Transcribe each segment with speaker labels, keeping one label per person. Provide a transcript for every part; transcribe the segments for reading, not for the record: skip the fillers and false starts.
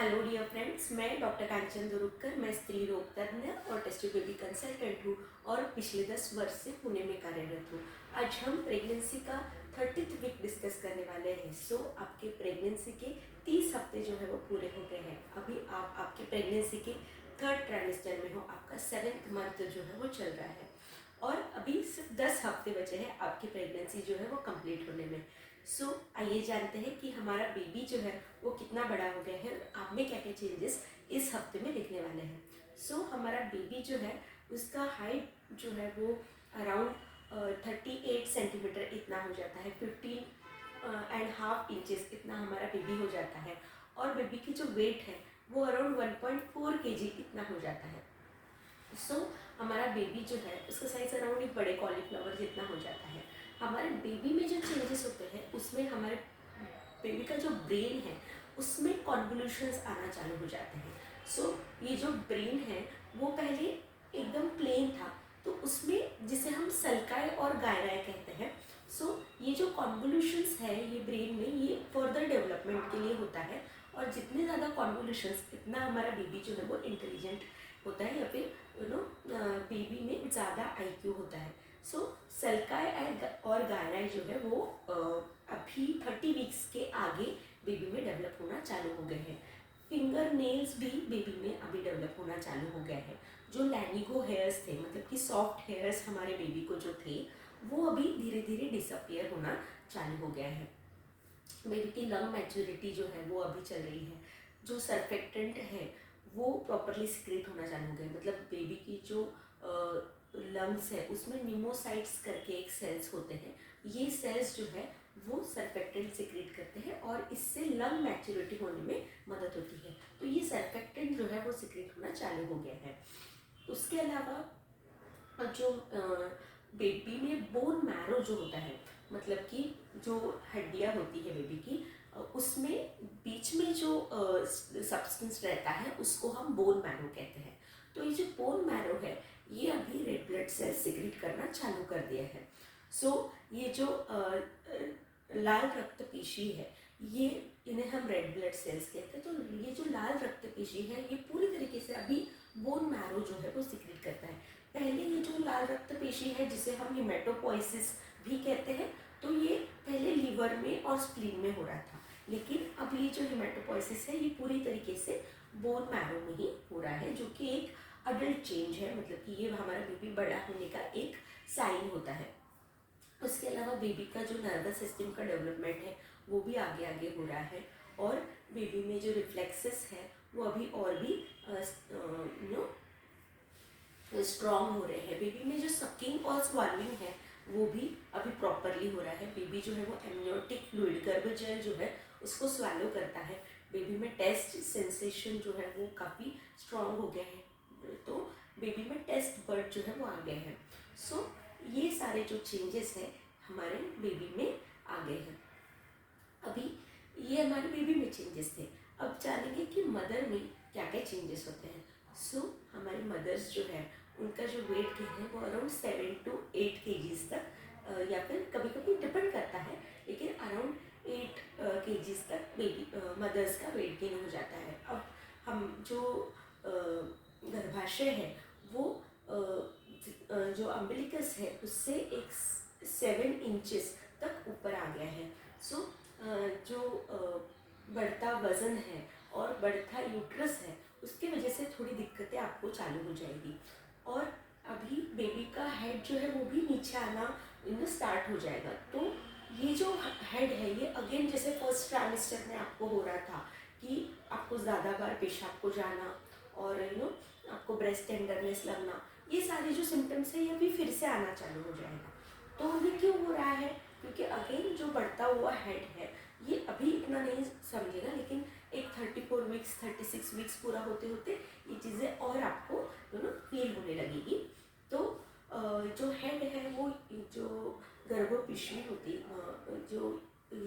Speaker 1: Hello dear friends, मैं doctor कांचन दुरुक्कर। मैं स्त्री रोग तज्ञ और टेस्ट बेबी कंसल्टेंट हूँ और पिछले 10 वर्ष से पुणे में कार्यरत हूँ। आज हम प्रेगनेंसी का 30th वीक डिस्कस करने वाले हैं। आपके प्रेगनेंसी के 30 हफ्ते जो है वो पूरे हो गए हैं। अभी आप आपके प्रेगनेंसी के 3rd ट्राइमेस्टर में हो। आपका 7th मंथ जो है वो चल रहा है और अभी सिर्फ 10 हफ्ते बचे हैं आपकी प्रेगनेंसी जो है वो कंप्लीट होने में। आइए जानते हैं कि हमारा बेबी जो है वो कितना बड़ा हो गया है और आप में क्या क्या चेंजेस इस हफ्ते में दिखने वाले हैं। हमारा बेबी जो है उसका हाइट जो है वो अराउंड 38 सेंटीमीटर इतना हो जाता है। 15.5 इंचेस इतना हमारा बेबी हो जाता है और बेबी की जो वेट है वो अराउंड 1.4 kg इतना हो जाता है। हमारा बेबी जो है उसका साइज अराउंड एक बड़े कॉलीफ्लावर जितना हो जाता है। हमारे बेबी में जो चेंजेस होते हैं उसमें हमारे बेबी का जो ब्रेन है उसमें कॉन्वोल्यूशंस आना चालू हो जाते हैं। ये जो ब्रेन है वो पहले एकदम प्लेन था, तो उसमें जिसे हम सल्काए और गायराए कहते हैं। ये जो कॉन्वोल्यूशंस है ये ब्रेन में ये फर्दर डेवलपमेंट के लिए होता है और जितने ज़्यादा कॉन्वोल्यूशंस इतना हमारा बेबी जो है वो इंटेलिजेंट होता है या फिर बेबी में ज़्यादा आईक्यू होता है। सल्काए और गायराए जो है वो अभी 30 वीक्स के आगे बेबी में डेवलप होना चालू हो गए हैं। फिंगर नेल्स भी बेबी में अभी डेवलप होना चालू हो गया है। जो लैनिगो हेयर्स थे, मतलब कि सॉफ्ट हेयर्स हमारे बेबी को जो थे वो अभी धीरे धीरे डिसअपियर होना चालू हो गया है। बेबी की लंग मैच्योरिटी जो है वो अभी चल रही है। जो सर्फेक्टेंट है वो प्रॉपरली सिक्रेट होना चालू हो गए, मतलब बेबी की जो लंग्स है उसमें निमोसाइट्स करके एक सेल्स होते हैं। ये सेल्स जो है वो सर्फेक्टेंट सिक्रेट करते हैं और इससे लंग मैच्योरिटी होने में मदद होती है। तो ये सर्फेक्टेंट जो है वो सिक्रेट होना चालू हो गया है। उसके अलावा जो बेबी में बोन मैरो जो होता है, मतलब कि जो हड्डियाँ होती है बेबी की, उसमें बीच में जो सब्सटेंस रहता है उसको हम बोन मैरो कहते हैं। तो ये जो बोन मैरो है ये अभी रेड ब्लड सेल सिक्रेट करना चालू कर दिया है। ये जो लाल रक्त पेशी है ये इन्हें हम रेड ब्लड सेल्स कहते हैं। तो ये जो लाल रक्त पेशी है ये पूरी तरीके से अभी बोन मैरो जो है वो सिक्रेट करता है। पहले ये जो लाल रक्त पेशी है जिसे हम हेमेटोपोइसिस भी कहते हैं, तो ये पहले लीवर में और स्प्लीन में हो रहा था, लेकिन अब ये जो हेमेटोपोइसिस है ये पूरी तरीके से बोन मैरो में ही हो रहा है, जो कि एक अडल्ट चेंज है, मतलब कि ये हमारा बेबी बड़ा होने का एक साइन होता है। उसके अलावा बेबी का जो नर्वस सिस्टम का डेवलपमेंट है वो भी आगे आगे हो रहा है और बेबी में जो रिफ्लेक्सेस है वो अभी और भी स्ट्रॉन्ग हो रहे हैं। बेबी में जो सकिंग और स्वालिंग है वो भी अभी प्रॉपरली हो रहा है। बेबी जो है वो एमनियोटिक फ्लूइड गर्भजल जो है उसको स्वालो करता है। बेबी में टेस्ट सेंसेशन जो है वो काफ़ी स्ट्रॉन्ग हो गया है, तो बेबी में टेस्ट बर्ड जो है वो आ गए हैं। ये सारे जो चेंजेस हैं हमारे बेबी में आ गए हैं। अभी ये हमारे बेबी में चेंजेस थे। अब जानेंगे कि मदर में क्या क्या चेंजेस होते हैं। हमारी मदर्स जो है उनका जो वेट गेन है वो अराउंड 7 to 8 kgs तक या फिर कभी कभी डिपेंड करता है, लेकिन अराउंड 8 kgs तक बेबी मदर्स का वेट गेन हो जाता है। अब हम जो गर्भाशय है वो जो अम्बिलिकस है उससे एक 7 इंचेस तक ऊपर आ गया है। जो बढ़ता वज़न है और बढ़ता यूट्रस है उसकी वजह से थोड़ी दिक्कतें आपको चालू हो जाएगी और अभी बेबी का हेड जो है वो भी नीचे आना स्टार्ट हो जाएगा। तो ये जो हेड है ये अगेन जैसे फर्स्ट ट्राइमेस्टर में आपको हो रहा था कि आपको ज़्यादा बार पेशाब को जाना और आपको ब्रेस्ट टेंडरनेस लगना, ये सारे जो सिम्टम्स है ये भी फिर से आना चालू हो जाएगा। तो ये क्यों हो रहा है? क्योंकि अगेन जो बढ़ता हुआ हेड है ये अभी इतना नहीं समझेगा, लेकिन एक 34 वीक्स 36 वीक्स पूरा होते होते ये चीज़ें और आपको फील होने लगेगी। तो जो हेड है वो जो गर्भपिशवी होती जो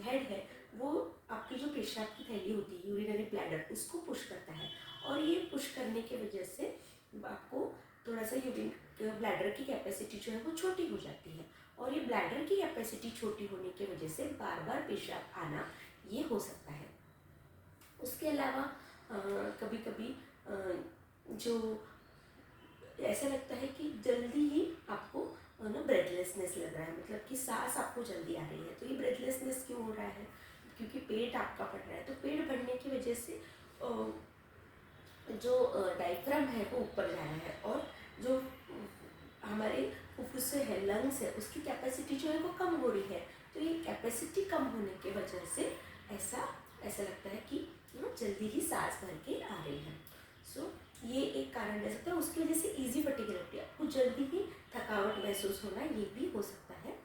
Speaker 1: हेड है वो आपकी जो पेशाब की थैली होती है यूरिनरी ब्लैडर उसको पुश करता है और ये पुश करने की वजह से आपको थोड़ा सा यूरिन ब्लैडर की कैपेसिटी जो है वो छोटी हो जाती है और ये ब्लैडर की कैपेसिटी छोटी होने की वजह से बार बार पेशाब आना ये हो सकता है। उसके अलावा कभी कभी जो ऐसा लगता है कि जल्दी ही आपको ना ब्रेथलेसनेस लग रहा है, मतलब कि सांस आपको जल्दी आ रही है। तो ये ब्रेथलेसनेस क्यों हो रहा है? क्योंकि पेट आपका बढ़ रहा है। तो पेट बढ़ने की वजह से जो डायफ्राम है वो ऊपर जा रहा है, और जो हमारे फुफ्फुस है, लंग्स है, उसकी कैपेसिटी जो है वो कम हो रही है। तो ये कैपेसिटी कम होने की वजह से ऐसा ऐसा लगता है कि जल्दी ही सांस भर के आ रही है। सो ये एक कारण रह सकता है। उसकी वजह से ईजी फटीगेबिलिटी, आपको जल्दी ही थकावट महसूस होना, ये भी हो सकता है।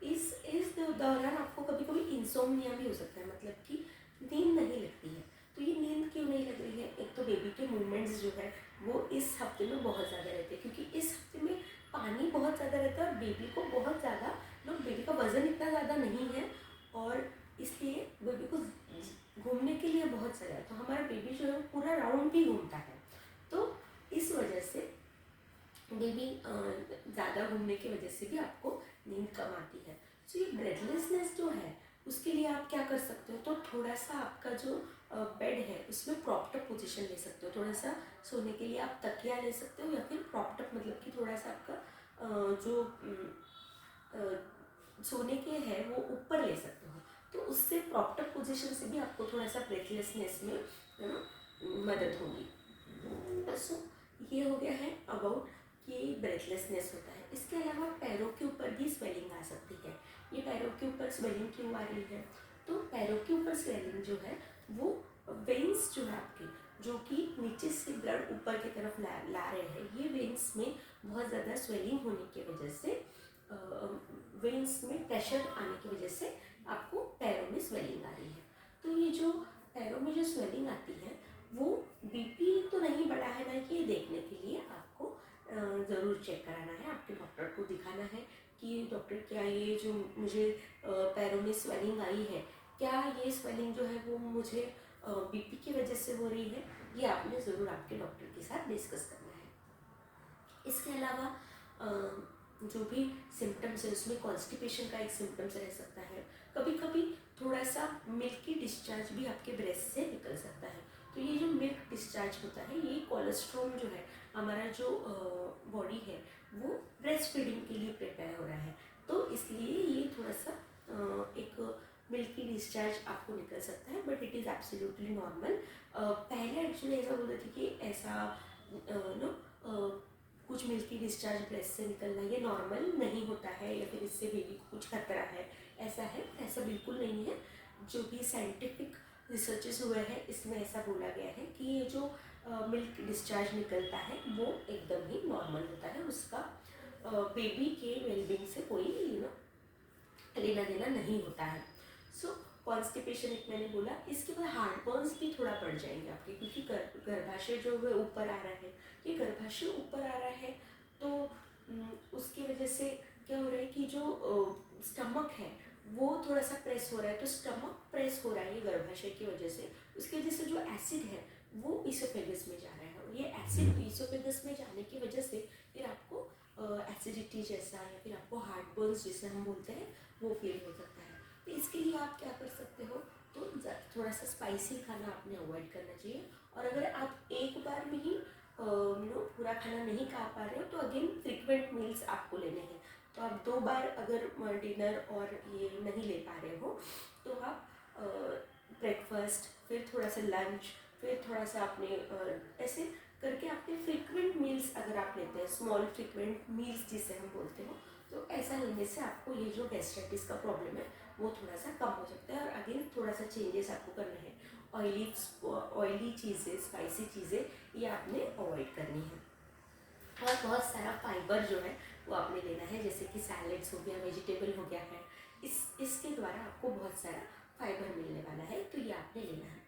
Speaker 1: इस दौरान आपको कभी कभी इंसोम्निया भी हो सकता है, मतलब कि नींद नहीं लगती है। तो ये नींद क्यों नहीं लग रही है? एक तो बेबी के मूवमेंट्स जो है वो इस हफ्ते में बहुत ज़्यादा रहते हैं, क्योंकि इस हफ्ते में पानी बहुत ज़्यादा रहता है और बेबी को बहुत ज़्यादा बेबी का वज़न इतना ज़्यादा नहीं है, और इसलिए बेबी को घूमने के लिए बहुत सारा है। तो हमारा बेबी जो है वो पूरा राउंड भी घूमता है। तो इस वजह से बेबी ज़्यादा घूमने की वजह से भी आपको नींद कम आती है। सो ये ब्रेथलेसनेस जो है उसके लिए आप क्या कर सकते हो? तो थोड़ा सा आपका जो बेड है उसमें प्रॉप्ड अप पोजीशन ले सकते हो। थोड़ा सा सोने के लिए आप तकिया ले सकते हो, या फिर प्रॉप्ड अप मतलब कि थोड़ा सा आपका जो सोने के है वो ऊपर ले सकते हो। तो उससे प्रॉप्ड अप पोजीशन से भी आपको थोड़ा सा ब्रेथलेसनेस में मदद होगी। सो ये हो गया है अबाउट कि ब्रेथलेसनेस होता है। इसके अलावा पैरों के ऊपर भी स्वेलिंग आ सकती है। ये पैरों के ऊपर स्वेलिंग क्यों आ रही है? तो पैरों के ऊपर स्वेलिंग जो है वो वेन्स जो है आपके, जो कि नीचे से ब्लड ऊपर की तरफ ला रहे हैं, ये वेन्स में बहुत ज़्यादा स्वेलिंग होने की वजह से, वेन्स में प्रेशर आने की वजह से आपको पैरों में स्वेलिंग आ रही है। तो ये जो पैरों में जो स्वेलिंग आती है वो बीपी तो नहीं बढ़ा है ना, कि ये देखने के लिए आपको ज़रूर चेक कराना है, आपके डॉक्टर को दिखाना है कि डॉक्टर क्या ये जो मुझे पैरों में स्वेलिंग आई है, क्या ये स्वेलिंग जो है वो मुझे बीपी की वजह से हो रही है? ये आपने ज़रूर आपके डॉक्टर के साथ डिस्कस करना है। इसके अलावा जो भी सिम्टम्स है उसमें कॉन्स्टिपेशन का एक सिम्टम्स रह सकता है। कभी कभी थोड़ा सा मिल्की डिस्चार्ज भी आपके ब्रेस्ट से निकल सकता है। तो ये जो मिल्क डिस्चार्ज होता है, ये कोलेस्ट्रॉल जो है हमारा जो बॉडी है वो ब्रेस्ट फीडिंग के लिए प्रिपेयर हो रहा है। तो इसलिए ये थोड़ा सा एक मिल्की डिस्चार्ज आपको निकल सकता है, but it is absolutely normal. पहले एक्चुअली ऐसा बोलते थे कि ऐसा नो कुछ मिल्की डिस्चार्ज ब्रेस्ट से निकलना ये नॉर्मल नहीं होता है, या फिर इससे बेबी को कुछ खतरा है, ऐसा बिल्कुल नहीं है। जो भी साइंटिफिक रिसर्चेस हुए हैं इसमें ऐसा बोला गया है कि ये जो मिल्क डिस्चार्ज निकलता है वो एकदम ही नॉर्मल होता है, उसका बेबी के वेलबींग से कोई लेना देना नहीं होता है। सो कॉन्स्टिपेशन एक मैंने बोला। इसके बाद हार्टबर्न्स भी थोड़ा बढ़ जाएंगे आपके, क्योंकि गर्भाशय जो है ऊपर आ रहा है, ये गर्भाशय ऊपर आ रहा है तो उसकी वजह से क्या हो रहा है कि जो स्टमक है वो थोड़ा सा प्रेस हो रहा है। तो स्टमक प्रेस हो रहा है ये गर्भाशय की वजह से, उसकी वजह से जो एसिड है वो ईसोफेगस में जा रहा है, और ये एसिड ईसोफेगस में जाने की वजह से फिर आपको एसिडिटी जैसा, या फिर आपको हार्टबर्न्स जिसे हम बोलते हैं वो फील हो सकता है। तो इसके लिए आप क्या कर सकते हो? तो थोड़ा सा स्पाइसी खाना आपने अवॉइड करना चाहिए। और अगर आप एक बार में ही पूरा खाना नहीं खा पा रहे हो तो अगेन फ्रीक्वेंट मील्स आपको लेने हैं। तो आप 2 बार अगर डिनर और ये नहीं ले पा रहे हो तो आप ब्रेकफास्ट, फिर थोड़ा सा लंच, फिर थोड़ा सा आपने ऐसे करके आपके फ्रीक्वेंट मील्स अगर आप लेते हैं, स्मॉल फ्रीक्वेंट मील्स जिसे हम बोलते हो, तो ऐसा लेने से आपको ये जो गैस्ट्राइटिस का प्रॉब्लम है वो थोड़ा सा कम हो सकता है। और अगेन थोड़ा सा चेंजेस आपको करने हैं। ऑयली चीज़ें, स्पाइसी चीज़ें ये आपने अवॉइड करनी है। और बहुत सारा फाइबर जो है वो आपने लेना है, जैसे कि सैलेड्स हो गया, वेजिटेबल हो गया है, इसके द्वारा आपको बहुत सारा फाइबर मिलने वाला है, तो ये आपने लेना है।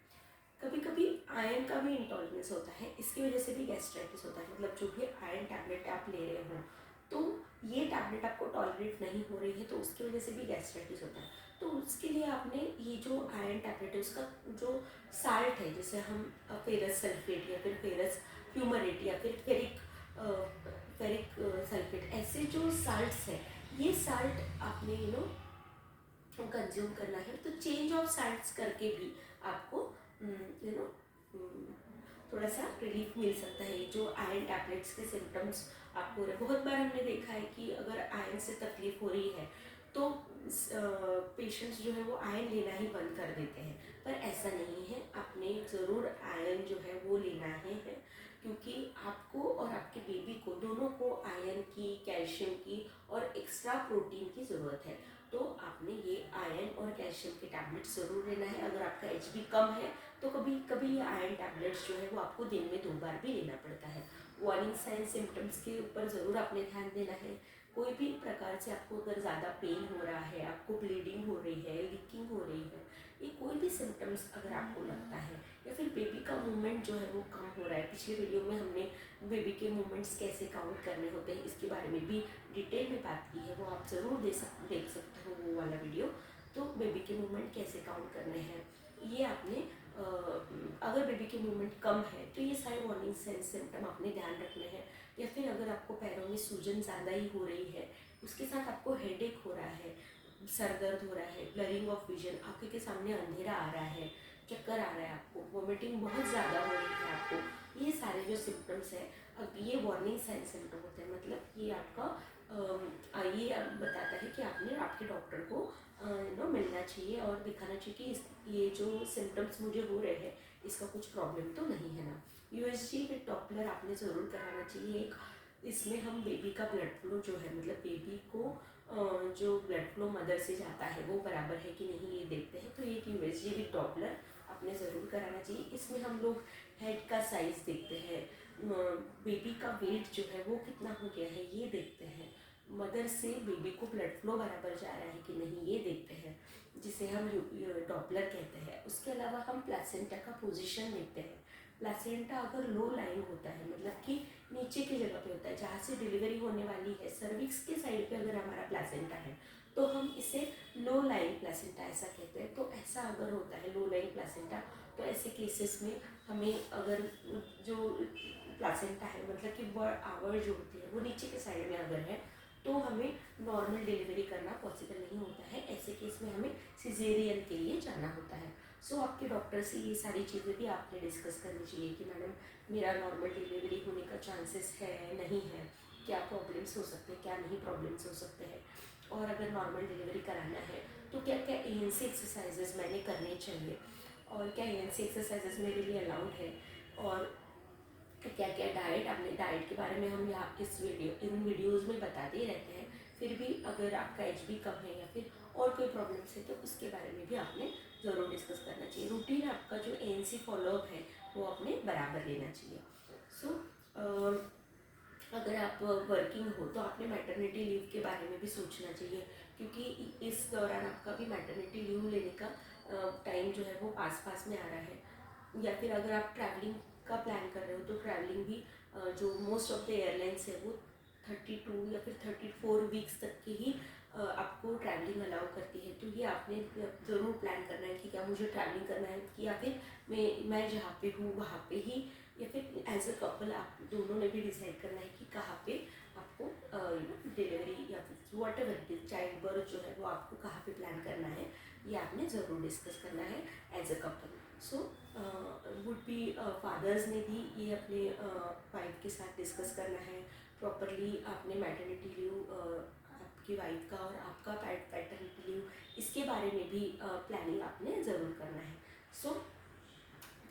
Speaker 1: कभी कभी आयरन का भी इंटॉलरेंस होता है, इसकी वजह से भी गैस्ट्राइटिस होता है। मतलब जो भी आयरन टैबलेट आप ले रहे हो तो ये टैबलेट आपको टॉलरेट नहीं हो रही है, तो उसकी वजह से भी गैस्ट्राइटिस होता है। तो उसके लिए आपने ये जो आयरन टैबलेट है उसका जो साल्ट है, जैसे हम फेरस सल्फेट या फिर फेरस फ्यूमरेट या फिर फेरिक सल्फेट, ऐसे जो साल्ट्स हैं ये साल्ट आपने कंज्यूम करना है। तो चेंज ऑफ साल्ट्स करके भी आपको थोड़ा सा रिलीफ मिल सकता है। जो आयरन टैबलेट्स के सिम्टम्स आपको हो रहे हैं, बहुत बार हमने देखा है कि अगर आयरन से तकलीफ हो रही है तो पेशेंट्स जो है वो आयरन लेना ही बंद कर देते हैं, पर ऐसा नहीं है। आपने ज़रूर आयरन जो है वो लेना है, क्योंकि आपको और आपके बेबी को दोनों को आयरन की, कैल्शियम की और एक्स्ट्रा प्रोटीन की ज़रूरत है। तो आपने ये आयरन और कैल्शियम के टैबलेट्स ज़रूर लेना है। अगर आपका HB कम है तो कभी कभी ये आयरन टैबलेट्स जो है वो आपको दिन में 2 बार भी लेना पड़ता है। वार्निंग साइन सिम्टम्स के ऊपर ज़रूर आपने ध्यान देना है। कोई भी प्रकार से आपको अगर ज़्यादा पेन हो रहा है, आपको ब्लीडिंग हो रही है, लीकिंग हो रही है, ये कोई भी सिम्टम्स अगर आपको लगता है, या फिर बेबी का मूवमेंट जो है वो कम हो रहा है। पिछले वीडियो में हमने बेबी के मूवमेंट्स कैसे काउंट करने होते हैं इसके बारे में भी डिटेल में बात की है, वो आप ज़रूर देख सकते हो वो वाला वीडियो। तो बेबी के मूवमेंट कैसे काउंट करने हैं ये आपने अगर बेबी के मूवमेंट कम है तो ये सारे वार्निंग साइन सिम्टम आपने ध्यान रखने हैं। या फिर अगर आपको पैरों में सूजन ज़्यादा ही हो रही है, उसके साथ आपको हेडेक हो रहा है, सर दर्द हो रहा है, ब्लरिंग ऑफ विजन, आंखें के सामने अंधेरा आ रहा है, चक्कर आ रहा है आपको, वोमिटिंग बहुत ज़्यादा हो रही है आपको, ये सारे जो सिम्टम्स हैं अब ये वार्निंग साइन सिम्टम होते हैं। मतलब ये आपका ये बताता है कि आपने आपके डॉक्टर को मिलना चाहिए और दिखाना चाहिए कि ये जो सिम्टम्स मुझे हो रहे हैं इसका कुछ प्रॉब्लम तो नहीं है ना। USG विद डॉपलर आपने ज़रूर कराना चाहिए। एक इसमें हम बेबी का ब्लड फ्लो जो है, मतलब बेबी को जो ब्लड फ्लो मदर से जाता है वो बराबर है कि नहीं ये देखते हैं। तो एक USG विद डॉपलर आपने ज़रूर कराना चाहिए। इसमें हम लोग हेड का साइज़ देखते हैं, बेबी का वेट जो है वो कितना हो गया है ये देखते हैं, मदर से बेबी को ब्लड फ्लो बराबर जा रहा है कि नहीं ये देखते हैं, जिसे हम डॉपलर कहते हैं। उसके अलावा हम प्लासेंटा का पोजीशन देखते हैं। प्लासेंटा अगर लो लाइंग होता है, मतलब कि नीचे की जगह पे होता है जहाँ से डिलीवरी होने वाली है, सर्विक्स के साइड पे अगर हमारा प्लासेंटा है तो हम इसे लो लाइंग प्लासेंटा ऐसा कहते हैं। तो ऐसा अगर होता है लो लाइंग प्लासेंटा, तो ऐसे केसेस में हमें अगर जो प्लासेंटा है, मतलब कि आवर जो होती है वो नीचे के साइड में अगर है तो हमें नॉर्मल डिलीवरी करना पॉसिबल नहीं होता है। ऐसे केस में हमें सिजेरियन के लिए जाना होता है। सो आपके डॉक्टर से ये सारी चीज़ें भी आपने डिस्कस करनी चाहिए कि मैडम मेरा नॉर्मल डिलीवरी होने का चांसेस है नहीं है, क्या प्रॉब्लम्स हो सकते हैं, क्या नहीं प्रॉब्लम्स हो सकते हैं, और अगर नॉर्मल डिलीवरी कराना है तो क्या क्या ANC एक्सरसाइजेज मैंने करने चाहिए, और क्या ANC एक्सरसाइजेज मेरे लिए अलाउड है, और क्या क्या डाइट, अपने डाइट के बारे में हम यहाँ इन वीडियोज़ में बताते ही रहते हैं। फिर भी अगर आपका HB कम है या फिर और कोई प्रॉब्लम्स है तो उसके बारे में भी आपने ज़रूर डिस्कस करना चाहिए। रूटीन आपका जो ANC फॉलोअप है वो आपने बराबर लेना चाहिए। सो अगर आप वर्किंग हो तो आपने मैटरनिटी लीव के बारे में भी सोचना चाहिए, क्योंकि इस दौरान आपका भी मैटरनिटी लीव लेने का टाइम जो है वो पास में आ रहा है। या फिर अगर आप ट्रैवलिंग का प्लान कर रहे हो तो ट्रैवलिंग भी जो मोस्ट ऑफ द एयरलाइंस है वो 32 या फिर 34 वीक्स तक की ही आपको ट्रैवलिंग अलाउ करती है। तो ये आपने ज़रूर प्लान करना है कि क्या मुझे ट्रैवलिंग करना है, कि या फिर मैं जहाँ पे हूँ वहाँ पे ही, या फिर एज अ कपल आप दोनों ने भी डिसाइड करना है कि कहाँ पे आपको डिलीवरी या फिर वॉट एवर चाइल्ड बर्थ जो है वो आपको कहाँ पे प्लान करना है, ये आपने ज़रूर डिस्कस करना है as a couple. So would be fathers ने भी ये अपने वाइफ के साथ डिस्कस करना है प्रॉपरली। आपने मैटरनिटी लीव आपकी वाइफ का और आपका पैटर्निटी लीव इसके बारे में भी प्लानिंग आपने ज़रूर करना है। So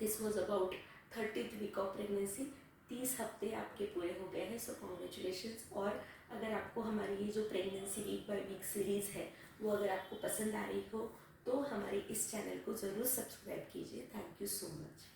Speaker 1: this was about 30th week of pregnancy. 30 हफ्ते आपके पूरे हो गए हैं, सो कॉन्ग्रेचुलेशंस। और अगर आपको हमारी ये जो pregnancy week by week series है वो अगर आपको पसंद आ रही हो तो हमारे इस चैनल को ज़रूर सब्सक्राइब कीजिए। Thank you so much.